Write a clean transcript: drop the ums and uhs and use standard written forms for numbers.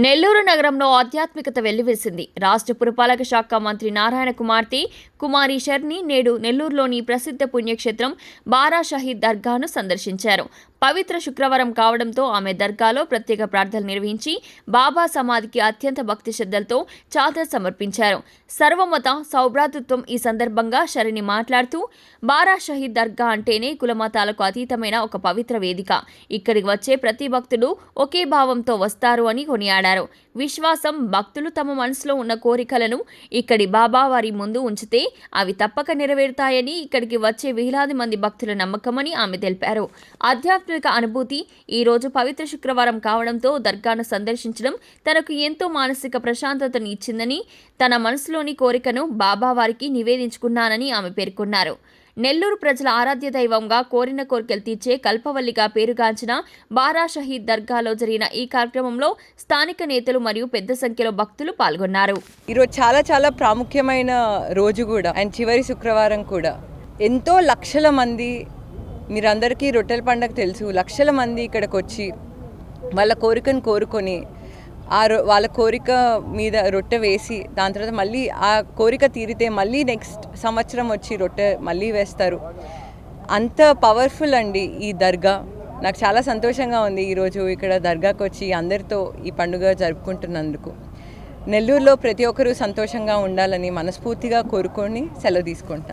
నెల్లూరు నగరంలో ఆధ్యాత్మికత వెల్లివిరిసింది. రాష్ట్ర పురపాలక శాఖ మంత్రి నారాయణ కుమార్తె కుమారి షర్ని నేడు నెల్లూరులోని ప్రసిద్ధ పుణ్యక్షేత్రం బారా షహీద్ దర్గాను సందర్శించారు. పవిత్ర శుక్రవారం కావడంతో ఆమె దర్గాలో ప్రత్యేక ప్రార్థనలు నిర్వహించి బాబా సమాధికి అత్యంత భక్తి శ్రద్ధలతో చాదర్ సమర్పించారు. సర్వమత సౌభ్రాతృత్వం ఈ సందర్భంగా షరిని మాట్లాడుతూ, బారా షహీద్ దర్గా అంటేనే కులమతాలకు అతీతమైన ఒక పవిత్ర వేదిక. ఇక్కడికి వచ్చే ప్రతి భక్తుడు ఒకే భావంతో వస్తారు అని కొనియాడారు. విశ్వాసం, భక్తులు తమ మనసులో ఉన్న కోరికలను ఇక్కడి బాబా వారి ముందు ఉంచితే అవి తప్పక నెరవేరుతాయని ఇక్కడికి వచ్చే వేలాది మంది భక్తుల నమ్మకమని ఆమె తెలిపారు. ఆధ్యాత్మిక అనుభూతి ఈ రోజు పవిత్ర శుక్రవారం కావడంతో దర్గాను సందర్శించడం తనకు ఎంతో మానసిక ప్రశాంతతను ఇచ్చిందని, తన మనసులోని కోరికను బాబా వారికి నివేదించుకున్నానని ఆమె పేర్కొన్నారు. నెల్లూరు ప్రజల ఆరాధ్య దైవంగా కోరిన కోరికలు తీర్చే కల్పవల్లిగా పేరుగాంచిన బారా షహీద్ దర్గాలో జరిగిన ఈ కార్యక్రమంలో స్థానిక నేతలు మరియు పెద్ద సంఖ్యలో భక్తులు పాల్గొన్నారు. ఈరోజు చాలా ప్రాముఖ్యమైన రోజు కూడా, అండ్ చివరి శుక్రవారం కూడా. ఎంతో లక్షల మంది, మీరందరికీ రొట్టెల పండుగ తెలుసు, లక్షల మంది ఇక్కడికి వచ్చి వాళ్ళ కోరికను కోరుకొని వాళ్ళ కోరిక మీద రొట్టె వేసి దాని తర్వాత మళ్ళీ ఆ కోరిక తీరితే మళ్ళీ నెక్స్ట్ సంవత్సరం వచ్చి రొట్టె మళ్ళీ వేస్తారు. అంత పవర్ఫుల్ అండి ఈ దర్గా. నాకు చాలా సంతోషంగా ఉంది ఈరోజు ఇక్కడ దర్గాకు వచ్చి అందరితో ఈ పండుగ జరుపుకుంటున్నందుకు. నెల్లూరులో ప్రతి ఒక్కరూ సంతోషంగా ఉండాలని మనస్ఫూర్తిగా కోరుకొని సెలవు తీసుకుంటాను.